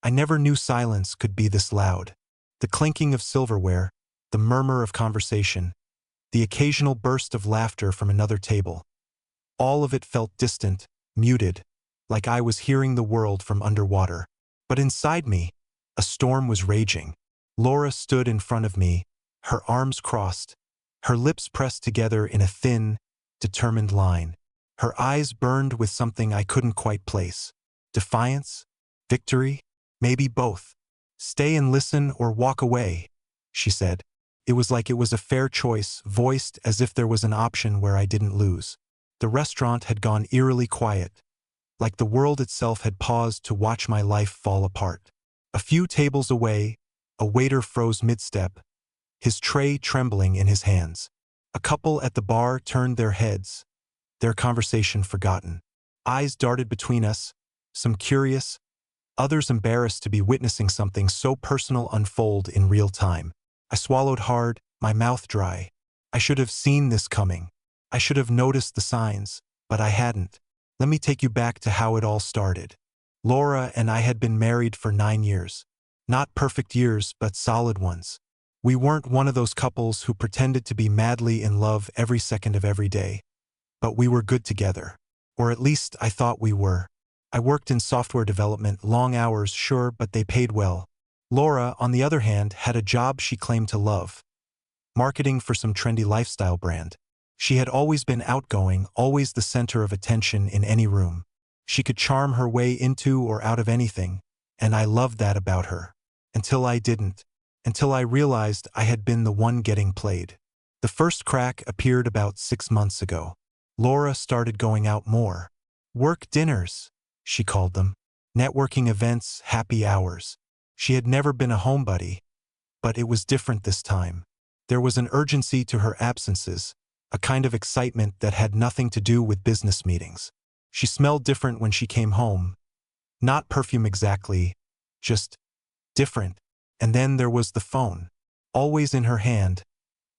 I never knew silence could be this loud. The clinking of silverware, the murmur of conversation, the occasional burst of laughter from another table. All of it felt distant, muted, like I was hearing the world from underwater. But inside me, a storm was raging. Laura stood in front of me, her arms crossed, her lips pressed together in a thin, determined line. Her eyes burned with something I couldn't quite place. Defiance? Victory? Maybe both. "Stay and listen or walk away," she said. It was like it was a fair choice, voiced as if there was an option where I didn't lose. The restaurant had gone eerily quiet, like the world itself had paused to watch my life fall apart. A few tables away, a waiter froze mid-step, his tray trembling in his hands. A couple at the bar turned their heads, their conversation forgotten. Eyes darted between us, some curious, others embarrassed to be witnessing something so personal unfold in real time. I swallowed hard, my mouth dry. I should have seen this coming. I should have noticed the signs, but I hadn't. Let me take you back to how it all started. Laura and I had been married for 9 years. Not perfect years, but solid ones. We weren't one of those couples who pretended to be madly in love every second of every day. But we were good together. Or at least I thought we were. I worked in software development, long hours, sure, but they paid well. Laura, on the other hand, had a job she claimed to love. Marketing for some trendy lifestyle brand. She had always been outgoing, always the center of attention in any room. She could charm her way into or out of anything, and I loved that about her. Until I didn't. Until I realized I had been the one getting played. The first crack appeared about 6 months ago. Laura started going out more. Work dinners, she called them. Networking events, happy hours. She had never been a homebody, but it was different this time. There was an urgency to her absences, a kind of excitement that had nothing to do with business meetings. She smelled different when she came home. Not perfume exactly, just different. And then there was the phone. Always in her hand,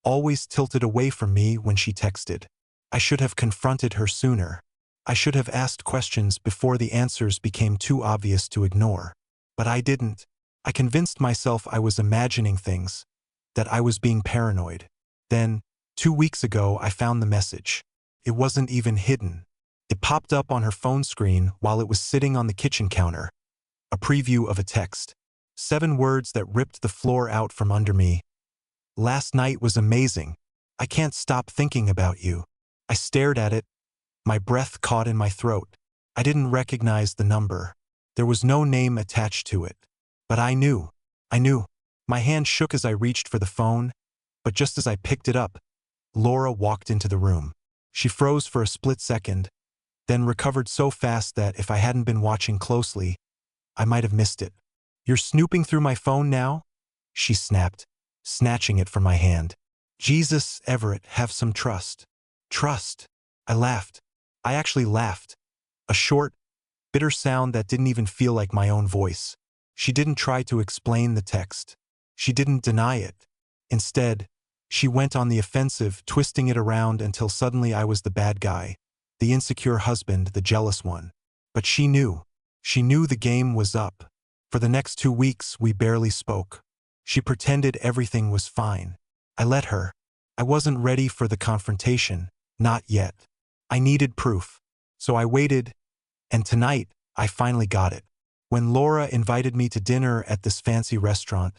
always tilted away from me when she texted. I should have confronted her sooner. I should have asked questions before the answers became too obvious to ignore. But I didn't. I convinced myself I was imagining things, that I was being paranoid. Then, 2 weeks ago, I found the message. It wasn't even hidden. It popped up on her phone screen while it was sitting on the kitchen counter. A preview of a text. 7 words that ripped the floor out from under me. "Last night was amazing. I can't stop thinking about you." I stared at it, my breath caught in my throat. I didn't recognize the number. There was no name attached to it. But I knew. My hand shook as I reached for the phone, but just as I picked it up, Laura walked into the room. She froze for a split second, then recovered so fast that if I hadn't been watching closely, I might have missed it. "You're snooping through my phone now?" she snapped, snatching it from my hand. "Jesus, Everett, have some trust." Trust. I laughed. I actually laughed. A short, bitter sound that didn't even feel like my own voice. She didn't try to explain the text. She didn't deny it. Instead, she went on the offensive, twisting it around until suddenly I was the bad guy, the insecure husband, the jealous one. But she knew. She knew the game was up. For the next 2 weeks, we barely spoke. She pretended everything was fine. I let her. I wasn't ready for the confrontation. Not yet. I needed proof. So I waited, and tonight, I finally got it. When Laura invited me to dinner at this fancy restaurant,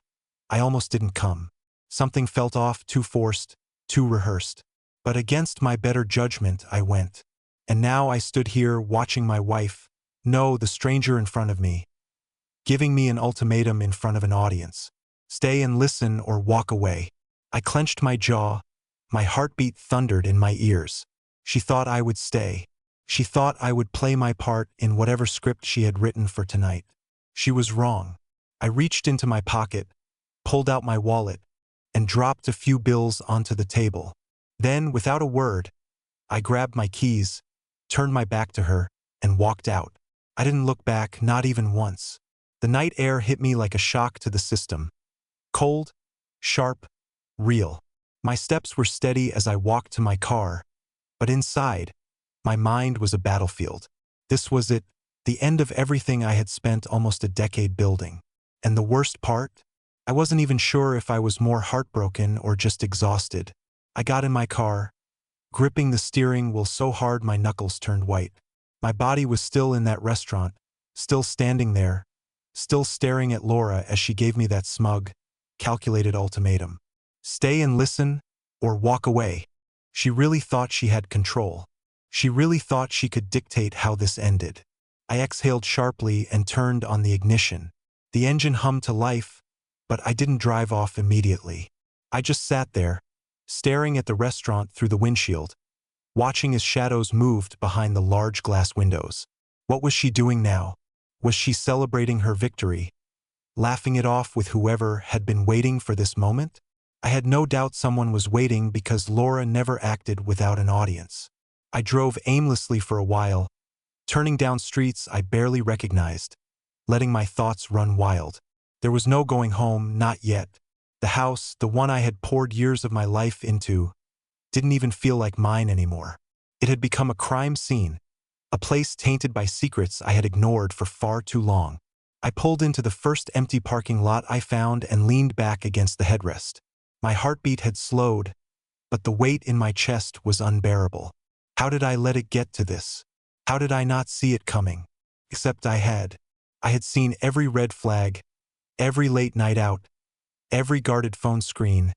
I almost didn't come. Something felt off, too forced, too rehearsed. But against my better judgment, I went. And now I stood here watching my wife, no, the stranger in front of me, giving me an ultimatum in front of an audience. Stay and listen or walk away. I clenched my jaw. My heartbeat thundered in my ears. She thought I would stay. She thought I would play my part in whatever script she had written for tonight. She was wrong. I reached into my pocket, pulled out my wallet, and dropped a few bills onto the table. Then, without a word, I grabbed my keys, turned my back to her, and walked out. I didn't look back, not even once. The night air hit me like a shock to the system. Cold, sharp, real. My steps were steady as I walked to my car, but inside, my mind was a battlefield. This was it, The end of everything I had spent almost a decade building. And the worst part? I wasn't even sure if I was more heartbroken or just exhausted. I got in my car, gripping the steering wheel so hard my knuckles turned white. My body was still in that restaurant, still standing there, still staring at Laura as she gave me that smug, calculated ultimatum. Stay and listen, or walk away. She really thought she had control. She really thought she could dictate how this ended. I exhaled sharply and turned on the ignition. The engine hummed to life, but I didn't drive off immediately. I just sat there, staring at the restaurant through the windshield, watching as shadows moved behind the large glass windows. What was she doing now? Was she celebrating her victory, laughing it off with whoever had been waiting for this moment? I had no doubt someone was waiting because Laura never acted without an audience. I drove aimlessly for a while, turning down streets I barely recognized, letting my thoughts run wild. There was no going home, not yet. The house, the one I had poured years of my life into, didn't even feel like mine anymore. It had become a crime scene, a place tainted by secrets I had ignored for far too long. I pulled into the first empty parking lot I found and leaned back against the headrest. My heartbeat had slowed, but the weight in my chest was unbearable. How did I let it get to this? How did I not see it coming? Except I had. I had seen every red flag, every late night out, every guarded phone screen,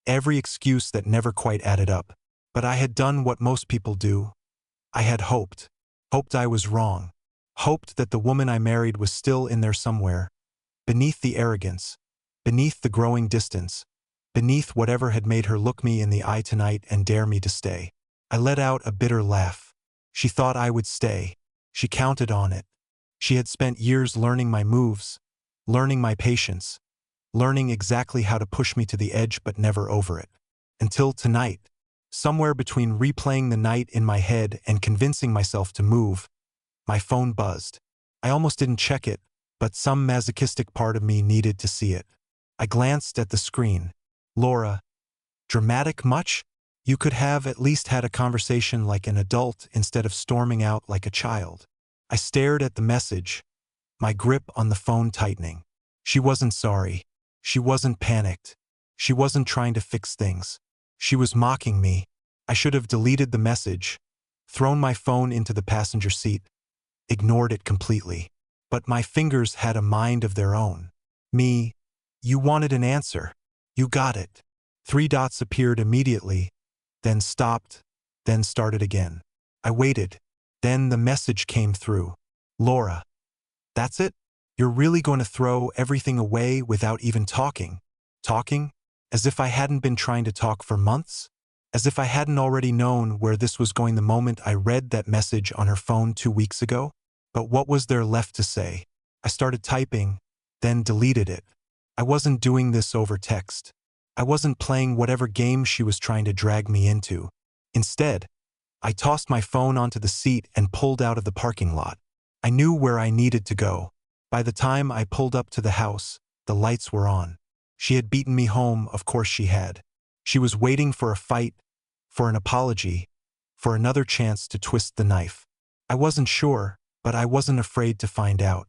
every excuse that never quite added up. But I had done what most people do. I had hoped. Hoped I was wrong. Hoped that the woman I married was still in there somewhere, beneath the arrogance, beneath the growing distance, beneath whatever had made her look me in the eye tonight and dare me to stay. I let out a bitter laugh. She thought I would stay. She counted on it. She had spent years learning my moves, learning my patience, learning exactly how to push me to the edge but never over it. Until tonight, somewhere between replaying the night in my head and convincing myself to move, my phone buzzed. I almost didn't check it, but some masochistic part of me needed to see it. I glanced at the screen. Laura, dramatic much? You could have at least had a conversation like an adult instead of storming out like a child. I stared at the message, my grip on the phone tightening. She wasn't sorry. She wasn't panicked. She wasn't trying to fix things. She was mocking me. I should have deleted the message, thrown my phone into the passenger seat, ignored it completely. But my fingers had a mind of their own. Me, you wanted an answer. You got it. 3 dots appeared immediately, then stopped, then started again. I waited. Then the message came through. Laura, that's it? You're really going to throw everything away without even talking? Talking? As if I hadn't been trying to talk for months? As if I hadn't already known where this was going the moment I read that message on her phone 2 weeks ago? But what was there left to say? I started typing, then deleted it. I wasn't doing this over text. I wasn't playing whatever game she was trying to drag me into. Instead, I tossed my phone onto the seat and pulled out of the parking lot. I knew where I needed to go. By the time I pulled up to the house, the lights were on. She had beaten me home, of course she had. She was waiting for a fight, for an apology, for another chance to twist the knife. I wasn't sure, but I wasn't afraid to find out.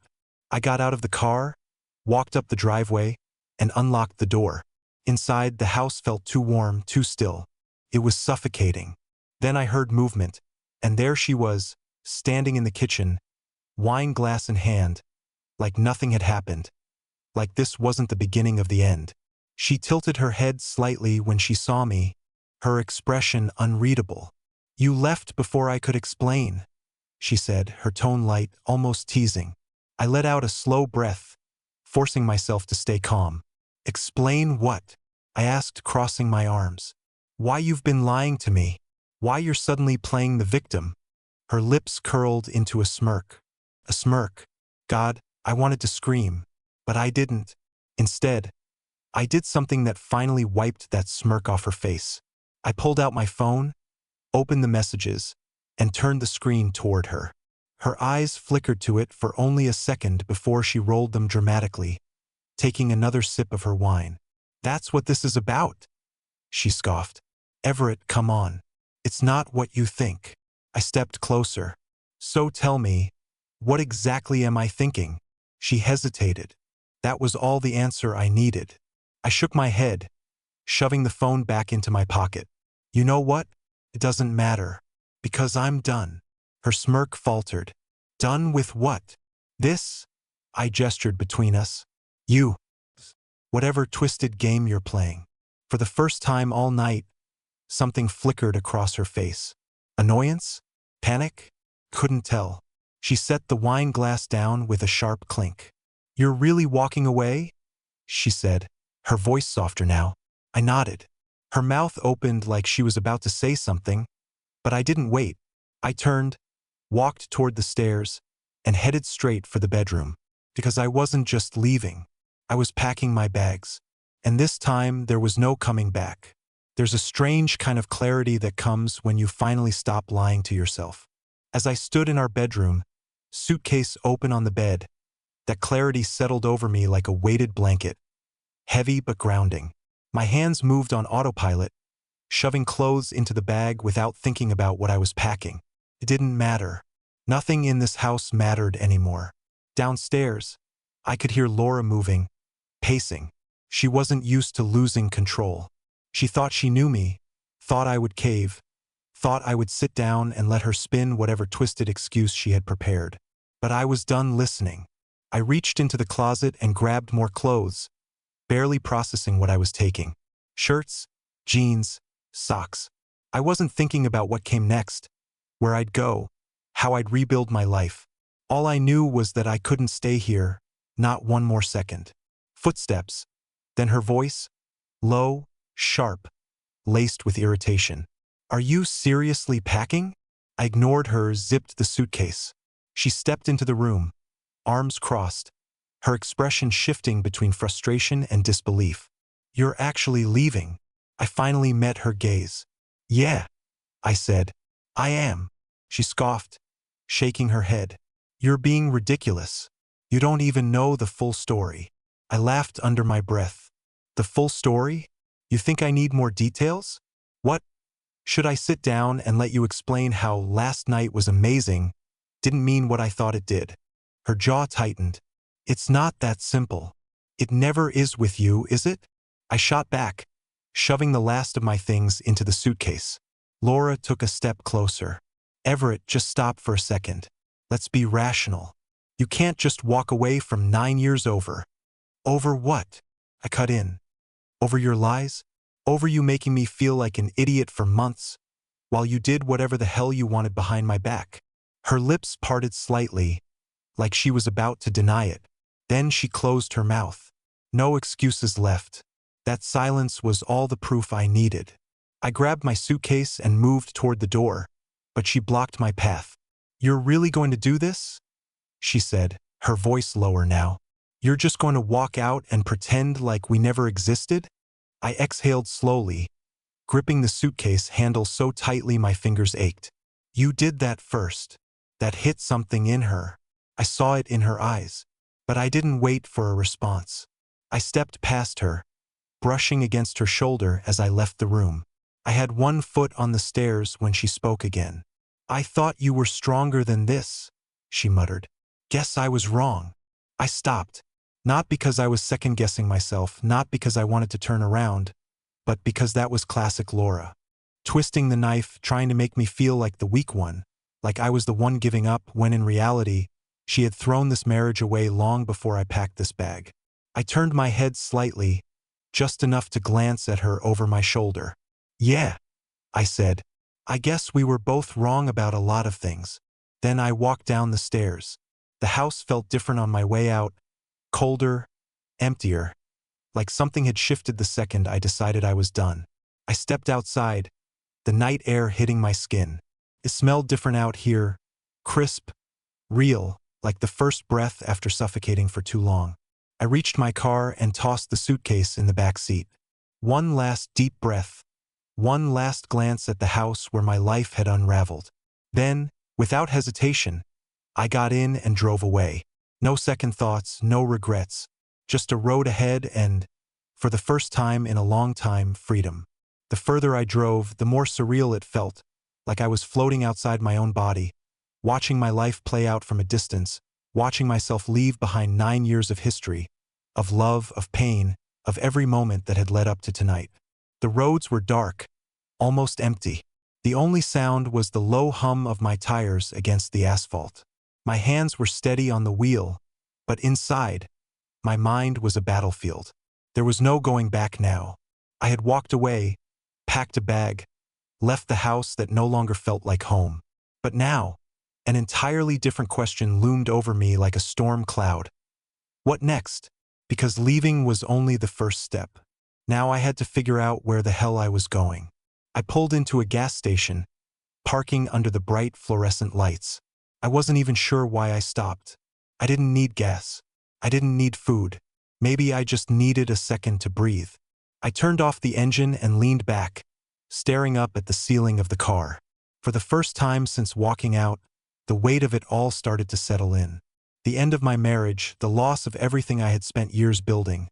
I got out of the car, walked up the driveway, and unlocked the door. Inside, the house felt too warm, too still. It was suffocating. Then I heard movement, and there she was, standing in the kitchen, wine glass in hand, like nothing had happened, like this wasn't the beginning of the end. She tilted her head slightly when she saw me, her expression unreadable. You left before I could explain, she said, her tone light, almost teasing. I let out a slow breath, forcing myself to stay calm. Explain what? I asked, crossing my arms. Why you've been lying to me. Why you're suddenly playing the victim. Her lips curled into a smirk. A smirk. God, I wanted to scream, but I didn't. Instead, I did something that finally wiped that smirk off her face. I pulled out my phone, opened the messages, and turned the screen toward her. Her eyes flickered to it for only a second before she rolled them dramatically, taking another sip of her wine. That's what this is about, she scoffed. Everett, come on. It's not what you think. I stepped closer. So tell me, What exactly am I thinking? She hesitated. That was all the answer I needed. I shook my head, shoving the phone back into my pocket. You know what? It doesn't matter. Because I'm done. Her smirk faltered. Done with what? This? I gestured between us. You. Whatever twisted game you're playing. For the first time all night, something flickered across her face. Annoyance? Panic? Couldn't tell. She set the wine glass down with a sharp clink. You're really walking away? She said, her voice softer now. I nodded. Her mouth opened like she was about to say something, but I didn't wait. I turned, walked toward the stairs, and headed straight for the bedroom. Because I wasn't just leaving. I was packing my bags. And this time there was no coming back. There's a strange kind of clarity that comes when you finally stop lying to yourself. As I stood in our bedroom, suitcase open on the bed, that clarity settled over me like a weighted blanket. Heavy but grounding. My hands moved on autopilot, shoving clothes into the bag without thinking about what I was packing. It didn't matter. Nothing in this house mattered anymore. Downstairs, I could hear Laura moving, pacing. She wasn't used to losing control. She thought she knew me, thought I would cave, thought I would sit down and let her spin whatever twisted excuse she had prepared. But I was done listening. I reached into the closet and grabbed more clothes, barely processing what I was taking. Shirts, jeans, socks. I wasn't thinking about what came next, where I'd go, how I'd rebuild my life. All I knew was that I couldn't stay here, not one more second. Footsteps, then her voice, low, sharp, laced with irritation. Are you seriously packing? I ignored her, zipped the suitcase. She stepped into the room, arms crossed, her expression shifting between frustration and disbelief. You're actually leaving. I finally met her gaze. Yeah, I said. I am. She scoffed, shaking her head. You're being ridiculous. You don't even know the full story. I laughed under my breath. The full story? You think I need more details? What? Should I sit down and let you explain how last night was amazing? Didn't mean what I thought it did. Her jaw tightened. It's not that simple. It never is with you, is it? I shot back, shoving the last of my things into the suitcase. Laura took a step closer. Everett, just stop for a second. Let's be rational. You can't just walk away from 9 years over. Over what? I cut in. Over your lies? Over you making me feel like an idiot for months, while you did whatever the hell you wanted behind my back. Her lips parted slightly, like she was about to deny it. Then she closed her mouth. No excuses left. That silence was all the proof I needed. I grabbed my suitcase and moved toward the door, but she blocked my path. You're really going to do this? She said, her voice lower now. You're just going to walk out and pretend like we never existed? I exhaled slowly, gripping the suitcase handle so tightly my fingers ached. You did that first. That hit something in her. I saw it in her eyes. But I didn't wait for a response. I stepped past her, brushing against her shoulder as I left the room. I had one foot on the stairs when she spoke again. I thought you were stronger than this, she muttered. Guess I was wrong. I stopped. Not because I was second-guessing myself, not because I wanted to turn around, but because that was classic Laura. Twisting the knife, trying to make me feel like the weak one, like I was the one giving up, when in reality, she had thrown this marriage away long before I packed this bag. I turned my head slightly, just enough to glance at her over my shoulder. Yeah, I said. I guess we were both wrong about a lot of things. Then I walked down the stairs. The house felt different on my way out, colder, emptier, like something had shifted the second I decided I was done. I stepped outside, the night air hitting my skin. It smelled different out here, crisp, real, like the first breath after suffocating for too long. I reached my car and tossed the suitcase in the back seat. One last deep breath, one last glance at the house where my life had unraveled. Then, without hesitation, I got in and drove away. No second thoughts, no regrets, just a road ahead and, for the first time in a long time, freedom. The further I drove, the more surreal it felt, like I was floating outside my own body, watching my life play out from a distance, watching myself leave behind 9 years of history, of love, of pain, of every moment that had led up to tonight. The roads were dark, almost empty. The only sound was the low hum of my tires against the asphalt. My hands were steady on the wheel, but inside, my mind was a battlefield. There was no going back now. I had walked away, packed a bag, left the house that no longer felt like home. But now, an entirely different question loomed over me like a storm cloud. What next? Because leaving was only the first step. Now I had to figure out where the hell I was going. I pulled into a gas station, parking under the bright fluorescent lights. I wasn't even sure why I stopped. I didn't need gas. I didn't need food. Maybe I just needed a second to breathe. I turned off the engine and leaned back, staring up at the ceiling of the car. For the first time since walking out, the weight of it all started to settle in. The end of my marriage, the loss of everything I had spent years building,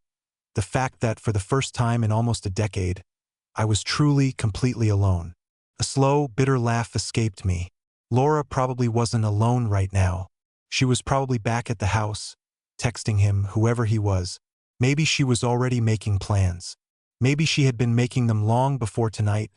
the fact that for the first time in almost a decade, I was truly, completely alone. A slow, bitter laugh escaped me. Laura probably wasn't alone right now. She was probably back at the house, texting him, whoever he was. Maybe she was already making plans. Maybe she had been making them long before tonight,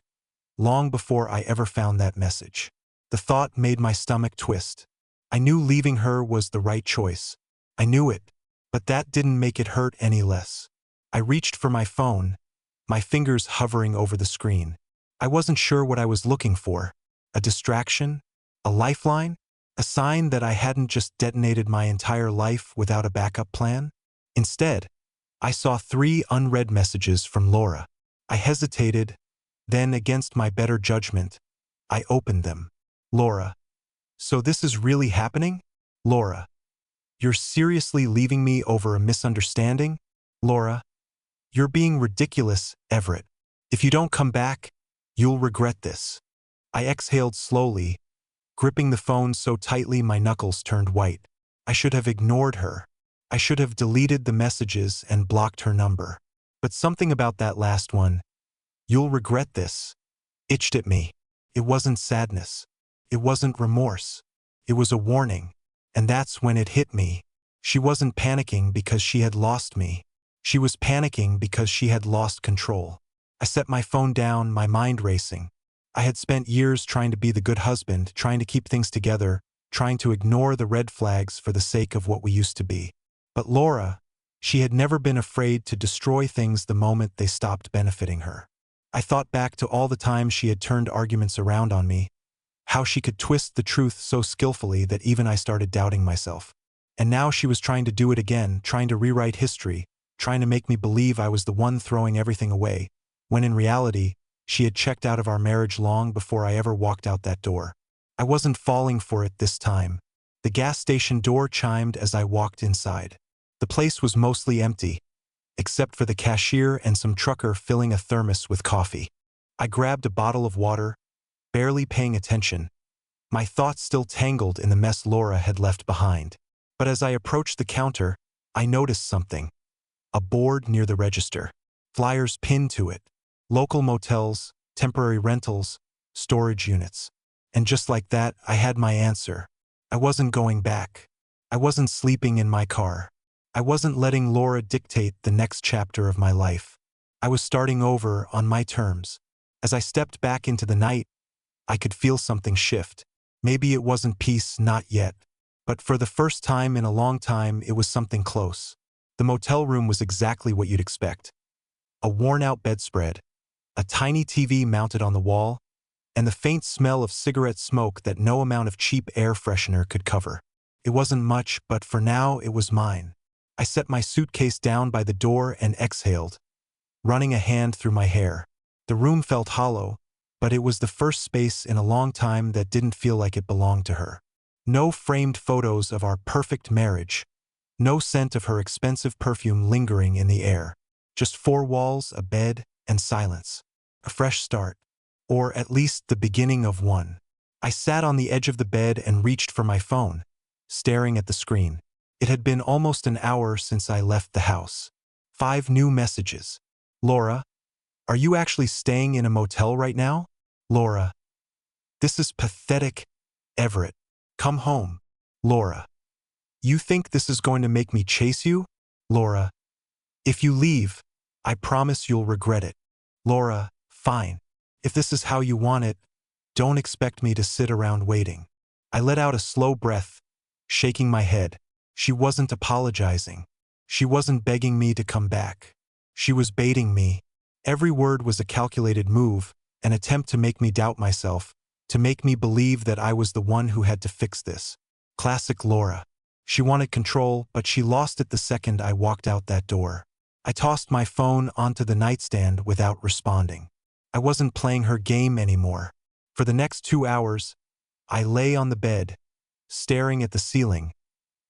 long before I ever found that message. The thought made my stomach twist. I knew leaving her was the right choice. I knew it, but that didn't make it hurt any less. I reached for my phone, my fingers hovering over the screen. I wasn't sure what I was looking for. A distraction? A lifeline? A sign that I hadn't just detonated my entire life without a backup plan? Instead, I saw 3 unread messages from Laura. I hesitated, then against my better judgment, I opened them. Laura. So this is really happening? Laura. You're seriously leaving me over a misunderstanding? Laura. You're being ridiculous, Everett. If you don't come back, you'll regret this. I exhaled slowly, gripping the phone so tightly my knuckles turned white. I should have ignored her. I should have deleted the messages and blocked her number. But something about that last one, "You'll regret this," itched at me. It wasn't sadness. It wasn't remorse. It was a warning. And that's when it hit me. She wasn't panicking because she had lost me. She was panicking because she had lost control. I set my phone down, my mind racing. I had spent years trying to be the good husband, trying to keep things together, trying to ignore the red flags for the sake of what we used to be. But Laura, she had never been afraid to destroy things the moment they stopped benefiting her. I thought back to all the times she had turned arguments around on me, how she could twist the truth so skillfully that even I started doubting myself. And now she was trying to do it again, trying to rewrite history, trying to make me believe I was the one throwing everything away, when in reality, she had checked out of our marriage long before I ever walked out that door. I wasn't falling for it this time. The gas station door chimed as I walked inside. The place was mostly empty, except for the cashier and some trucker filling a thermos with coffee. I grabbed a bottle of water, barely paying attention, my thoughts still tangled in the mess Laura had left behind. But as I approached the counter, I noticed something. A board near the register. Flyers pinned to it. Local motels, temporary rentals, storage units. And just like that, I had my answer. I wasn't going back. I wasn't sleeping in my car. I wasn't letting Laura dictate the next chapter of my life. I was starting over on my terms. As I stepped back into the night, I could feel something shift. Maybe it wasn't peace, not yet. But for the first time in a long time, it was something close. The motel room was exactly what you'd expect. A worn-out bedspread, a tiny TV mounted on the wall, and the faint smell of cigarette smoke that no amount of cheap air freshener could cover. It wasn't much, but for now it was mine. I set my suitcase down by the door and exhaled, running a hand through my hair. The room felt hollow, but it was the first space in a long time that didn't feel like it belonged to her. No framed photos of our perfect marriage. No scent of her expensive perfume lingering in the air. Just 4 walls, a bed, and silence. A fresh start. Or at least the beginning of one. I sat on the edge of the bed and reached for my phone, staring at the screen. It had been almost an hour since I left the house. 5 new messages. Laura, are you actually staying in a motel right now? Laura, this is pathetic. Everett, Come home, Laura. You think this is going to make me chase you? Laura. If you leave, I promise you'll regret it. Laura. Fine. If this is how you want it, don't expect me to sit around waiting. I let out a slow breath, shaking my head. She wasn't apologizing. She wasn't begging me to come back. She was baiting me. Every word was a calculated move, an attempt to make me doubt myself, to make me believe that I was the one who had to fix this. Classic Laura. She wanted control, but she lost it the second I walked out that door. I tossed my phone onto the nightstand without responding. I wasn't playing her game anymore. For the next 2 hours, I lay on the bed, staring at the ceiling,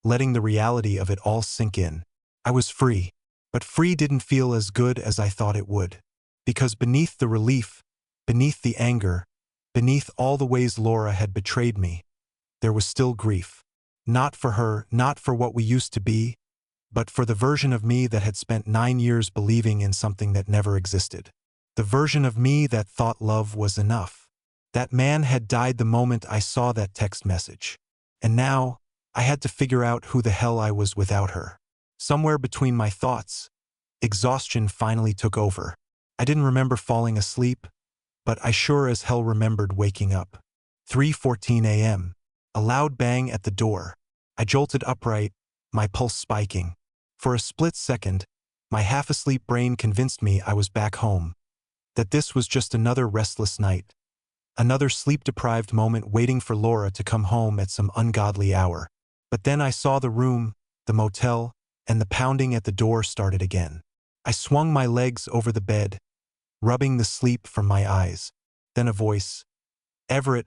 letting the reality of it all sink in. I was free, but free didn't feel as good as I thought it would. Because beneath the relief, beneath the anger, beneath all the ways Laura had betrayed me, there was still grief. Not for her, not for what we used to be, but for the version of me that had spent 9 years believing in something that never existed. The version of me that thought love was enough. That man had died the moment I saw that text message. And now, I had to figure out who the hell I was without her. Somewhere between my thoughts, exhaustion finally took over. I didn't remember falling asleep, but I sure as hell remembered waking up. 3:14 a.m. A loud bang at the door. I jolted upright, my pulse spiking. For a split second, my half-asleep brain convinced me I was back home. That this was just another restless night. Another sleep-deprived moment waiting for Laura to come home at some ungodly hour. But then I saw the room, the motel, and the pounding at the door started again. I swung my legs over the bed, rubbing the sleep from my eyes. Then a voice. Everett,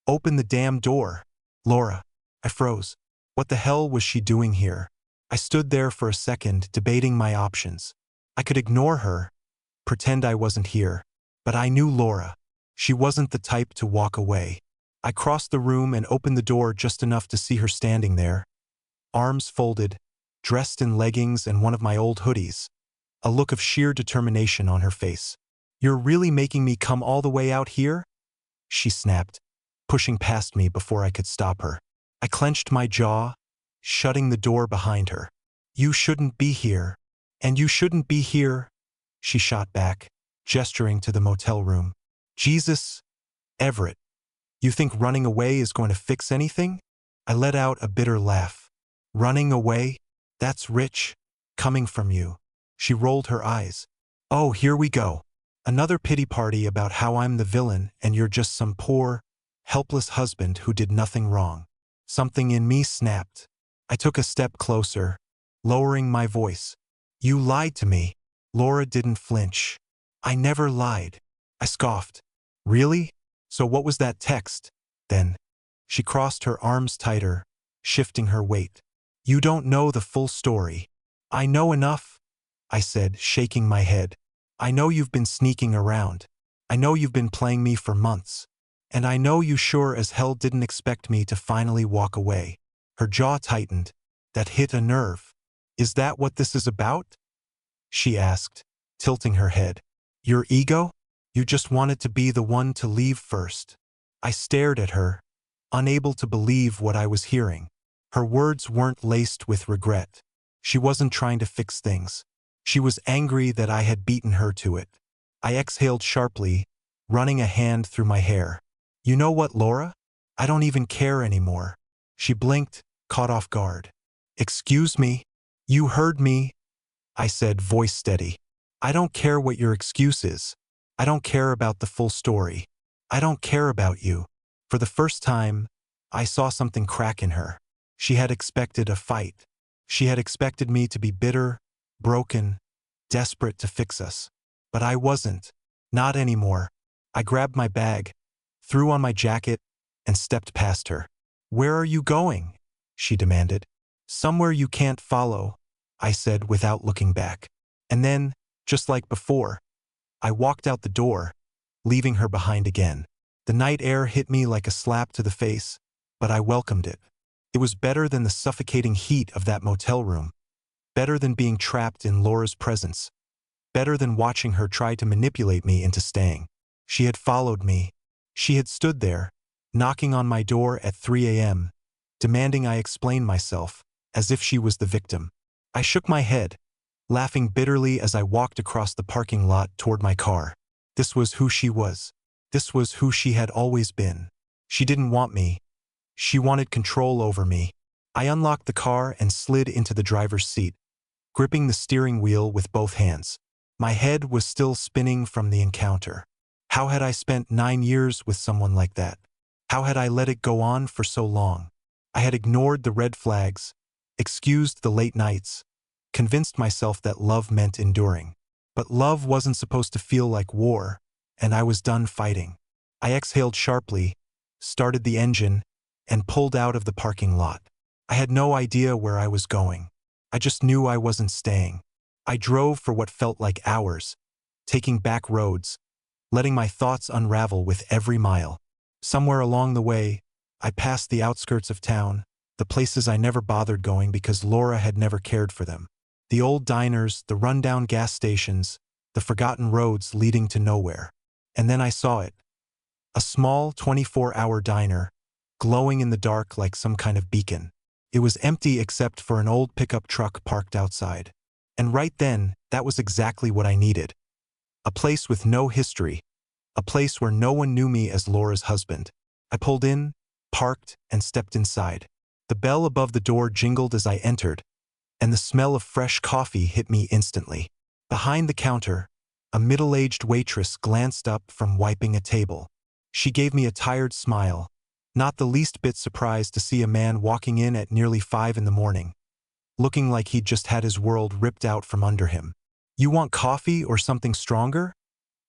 open the damn door. Laura. I froze. What the hell was she doing here? I stood there for a second, debating my options. I could ignore her, pretend I wasn't here. But I knew Laura. She wasn't the type to walk away. I crossed the room and opened the door just enough to see her standing there, arms folded, dressed in leggings and one of my old hoodies, a look of sheer determination on her face. You're really making me come all the way out here? She snapped, pushing past me before I could stop her. I clenched my jaw, shutting the door behind her. You shouldn't be here. And you shouldn't be here, she shot back, gesturing to the motel room. Jesus, Everett, you think running away is going to fix anything? I let out a bitter laugh. Running away? That's rich, coming from you. She rolled her eyes. Oh, here we go. Another pity party about how I'm the villain and you're just some poor, helpless husband who did nothing wrong. Something in me snapped. I took a step closer, lowering my voice. You lied to me. Laura didn't flinch. I never lied. I scoffed. Really? So what was that text, then? She crossed her arms tighter, shifting her weight. You don't know the full story. I know enough, I said, shaking my head. I know you've been sneaking around. I know you've been playing me for months. And I know you sure as hell didn't expect me to finally walk away. Her jaw tightened. That hit a nerve. Is that what this is about? She asked, tilting her head. Your ego? You just wanted to be the one to leave first. I stared at her, unable to believe what I was hearing. Her words weren't laced with regret. She wasn't trying to fix things. She was angry that I had beaten her to it. I exhaled sharply, running a hand through my hair. You know what, Laura? I don't even care anymore. She blinked, caught off guard. Excuse me? You heard me, I said, voice steady. I don't care what your excuse is. I don't care about the full story. I don't care about you. For the first time, I saw something crack in her. She had expected a fight. She had expected me to be bitter, broken, desperate to fix us. But I wasn't. Not anymore. I grabbed my bag, threw on my jacket, and stepped past her. Where are you going? She demanded. Somewhere you can't follow, I said without looking back. And then, just like before, I walked out the door, leaving her behind again. The night air hit me like a slap to the face, but I welcomed it. It was better than the suffocating heat of that motel room. Better than being trapped in Laura's presence. Better than watching her try to manipulate me into staying. She had followed me. She had stood there, knocking on my door at 3 a.m., demanding I explain myself, as if she was the victim. I shook my head, laughing bitterly as I walked across the parking lot toward my car. This was who she was. This was who she had always been. She didn't want me. She wanted control over me. I unlocked the car and slid into the driver's seat, gripping the steering wheel with both hands. My head was still spinning from the encounter. How had I spent 9 years with someone like that? How had I let it go on for so long? I had ignored the red flags, excused the late nights, convinced myself that love meant enduring. But love wasn't supposed to feel like war, and I was done fighting. I exhaled sharply, started the engine, and pulled out of the parking lot. I had no idea where I was going. I just knew I wasn't staying. I drove for what felt like hours, taking back roads, letting my thoughts unravel with every mile. Somewhere along the way, I passed the outskirts of town, the places I never bothered going because Laura had never cared for them. The old diners, the rundown gas stations, the forgotten roads leading to nowhere. And then I saw it. A small 24-hour diner, glowing in the dark like some kind of beacon. It was empty except for an old pickup truck parked outside. And right then, that was exactly what I needed. A place with no history. A place where no one knew me as Laura's husband. I pulled in, parked, and stepped inside. The bell above the door jingled as I entered, and the smell of fresh coffee hit me instantly. Behind the counter, a middle-aged waitress glanced up from wiping a table. She gave me a tired smile, not the least bit surprised to see a man walking in at nearly 5 in the morning, looking like he'd just had his world ripped out from under him. "You want coffee or something stronger?"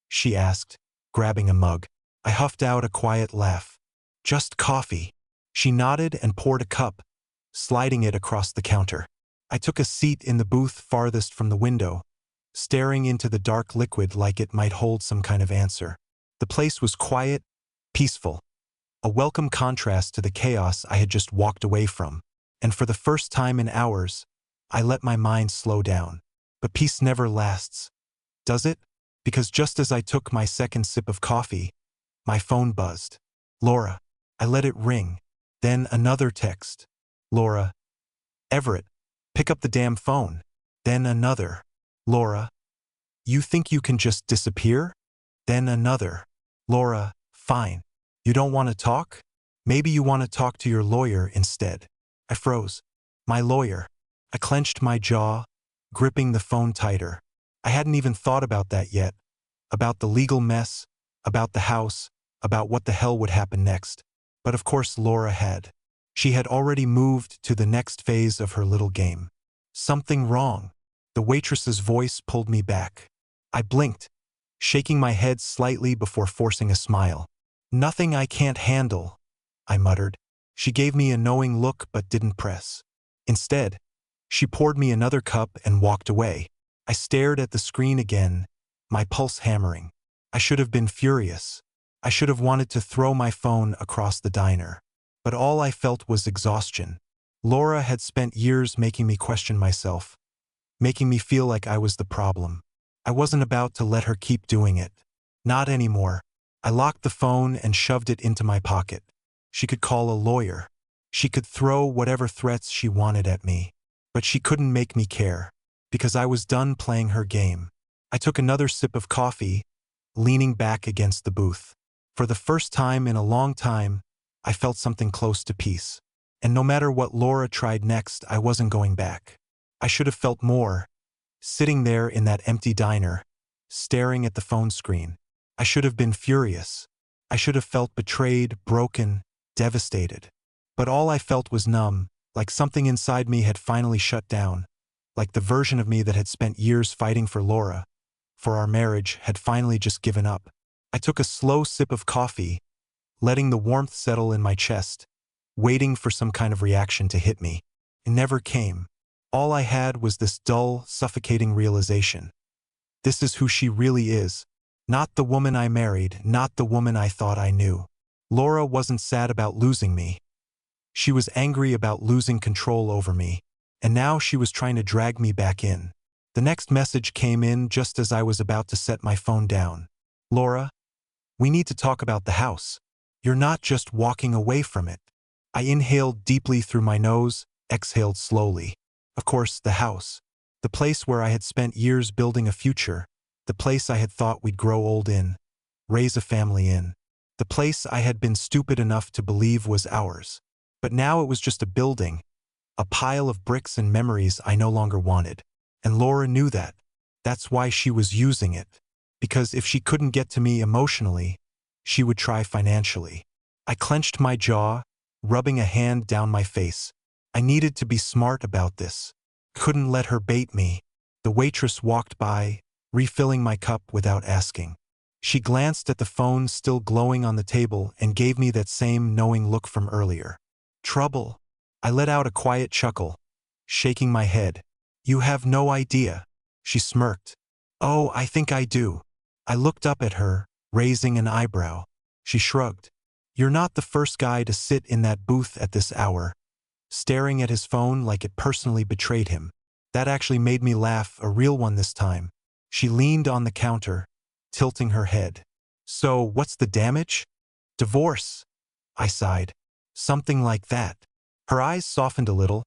she asked, grabbing a mug. I huffed out a quiet laugh. "Just coffee." She nodded and poured a cup, sliding it across the counter. I took a seat in the booth farthest from the window, staring into the dark liquid like it might hold some kind of answer. The place was quiet, peaceful, a welcome contrast to the chaos I had just walked away from. And for the first time in hours, I let my mind slow down. But peace never lasts, does it? Because just as I took my second sip of coffee, my phone buzzed. Laura. I let it ring. Then another text. Laura. Everett. Pick up the damn phone. Then another. Laura. You think you can just disappear? Then another. Laura. Fine. You don't want to talk? Maybe you want to talk to your lawyer instead. I froze. My lawyer. I clenched my jaw, gripping the phone tighter. I hadn't even thought about that yet. About the legal mess, about the house, about what the hell would happen next. But of course Laura had. She had already moved to the next phase of her little game. Something wrong. The waitress's voice pulled me back. I blinked, shaking my head slightly before forcing a smile. Nothing I can't handle, I muttered. She gave me a knowing look but didn't press. Instead, she poured me another cup and walked away. I stared at the screen again, my pulse hammering. I should have been furious. I should have wanted to throw my phone across the diner. But all I felt was exhaustion. Laura had spent years making me question myself, making me feel like I was the problem. I wasn't about to let her keep doing it. Not anymore. I locked the phone and shoved it into my pocket. She could call a lawyer. She could throw whatever threats she wanted at me. But she couldn't make me care, because I was done playing her game. I took another sip of coffee, leaning back against the booth. For the first time in a long time, I felt something close to peace. And no matter what Laura tried next, I wasn't going back. I should have felt more, sitting there in that empty diner, staring at the phone screen. I should have been furious. I should have felt betrayed, broken, devastated. But all I felt was numb, like something inside me had finally shut down, like the version of me that had spent years fighting for Laura, for our marriage, had finally just given up. I took a slow sip of coffee, letting the warmth settle in my chest, waiting for some kind of reaction to hit me. It never came. All I had was this dull, suffocating realization. This is who she really is. Not the woman I married, not the woman I thought I knew. Laura wasn't sad about losing me. She was angry about losing control over me, and now she was trying to drag me back in. The next message came in just as I was about to set my phone down. Laura, we need to talk about the house. You're not just walking away from it. I inhaled deeply through my nose, exhaled slowly. Of course, the house. The place where I had spent years building a future. The place I had thought we'd grow old in, raise a family in. The place I had been stupid enough to believe was ours. But now it was just a building, a pile of bricks and memories I no longer wanted. And Laura knew that. That's why she was using it. Because if she couldn't get to me emotionally, she would try financially. I clenched my jaw, rubbing a hand down my face. I needed to be smart about this. Couldn't let her bait me. The waitress walked by, refilling my cup without asking. She glanced at the phone still glowing on the table and gave me that same knowing look from earlier. Trouble? I let out a quiet chuckle, shaking my head. You have no idea. She smirked. Oh, I think I do. I looked up at her, raising an eyebrow. She shrugged. You're not the first guy to sit in that booth at this hour, staring at his phone like it personally betrayed him. That actually made me laugh, a real one this time. She leaned on the counter, tilting her head. So, what's the damage? Divorce, I sighed. Something like that. Her eyes softened a little,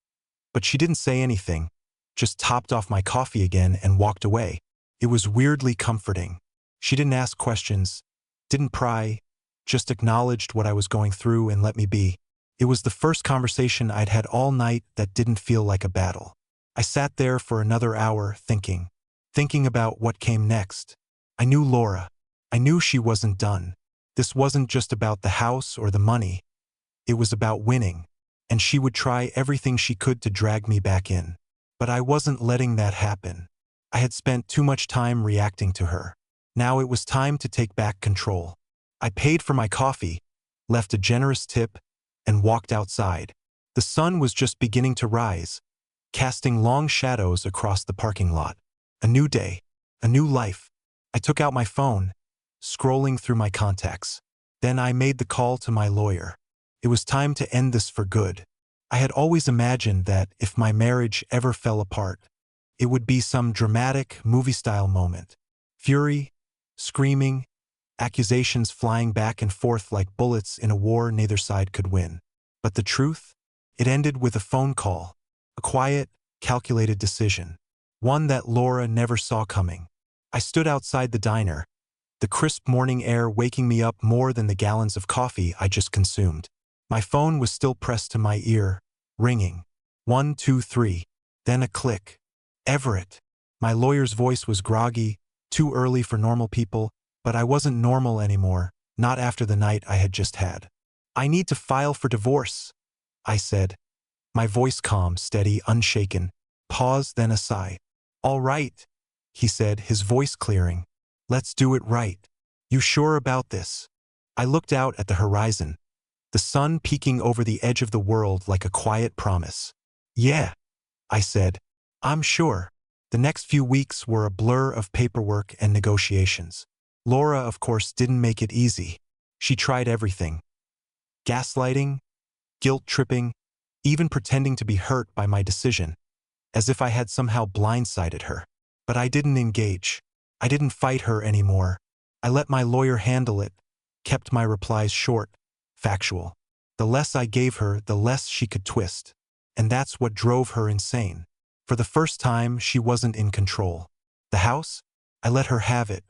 but she didn't say anything, just topped off my coffee again and walked away. It was weirdly comforting. She didn't ask questions, didn't pry, just acknowledged what I was going through and let me be. It was the first conversation I'd had all night that didn't feel like a battle. I sat there for another hour thinking about what came next. I knew Laura. I knew she wasn't done. This wasn't just about the house or the money. It was about winning, and she would try everything she could to drag me back in. But I wasn't letting that happen. I had spent too much time reacting to her. Now it was time to take back control. I paid for my coffee, left a generous tip, and walked outside. The sun was just beginning to rise, casting long shadows across the parking lot. A new day, a new life. I took out my phone, scrolling through my contacts. Then I made the call to my lawyer. It was time to end this for good. I had always imagined that if my marriage ever fell apart, it would be some dramatic, movie-style moment. Fury, screaming, accusations flying back and forth like bullets in a war neither side could win. But the truth? It ended with a phone call, a quiet, calculated decision, one that Laura never saw coming. I stood outside the diner, the crisp morning air waking me up more than the gallons of coffee I just consumed. My phone was still pressed to my ear, ringing. 1, 2, 3. Then a click. Everett. My lawyer's voice was groggy, too early for normal people, but I wasn't normal anymore, not after the night I had just had. I need to file for divorce, I said. My voice calm, steady, unshaken. Pause, then a sigh. All right, he said, his voice clearing. Let's do it right. You sure about this? I looked out at the horizon, the sun peeking over the edge of the world like a quiet promise. Yeah, I said. I'm sure. The next few weeks were a blur of paperwork and negotiations. Laura, of course, didn't make it easy. She tried everything. Gaslighting, guilt-tripping, even pretending to be hurt by my decision, as if I had somehow blindsided her. But I didn't engage. I didn't fight her anymore. I let my lawyer handle it, kept my replies short, factual. The less I gave her, the less she could twist. And that's what drove her insane. For the first time, she wasn't in control. The house? I let her have it.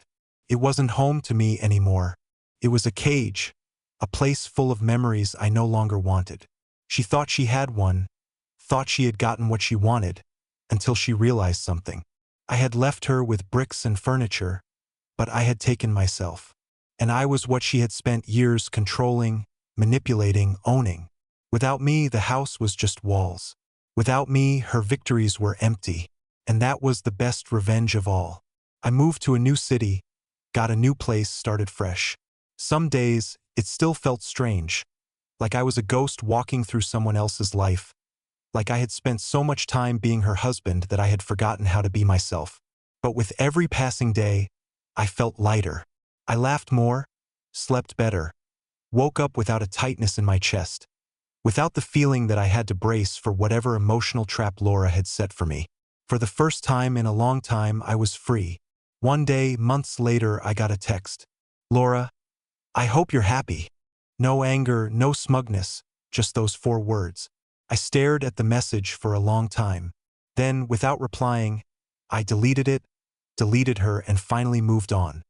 It wasn't home to me anymore. It was a cage, a place full of memories I no longer wanted. She thought she had one, thought she had gotten what she wanted, until she realized something. I had left her with bricks and furniture, but I had taken myself. And I was what she had spent years controlling, manipulating, owning. Without me, the house was just walls. Without me, her victories were empty. And that was the best revenge of all. I moved to a new city, got a new place, started fresh. Some days, it still felt strange, like I was a ghost walking through someone else's life, like I had spent so much time being her husband that I had forgotten how to be myself. But with every passing day, I felt lighter. I laughed more, slept better, woke up without a tightness in my chest, without the feeling that I had to brace for whatever emotional trap Laura had set for me. For the first time in a long time, I was free. One day, months later, I got a text. Laura, I hope you're happy. No anger, no smugness, just those 4 words. I stared at the message for a long time. Then, without replying, I deleted it, deleted her, and finally moved on.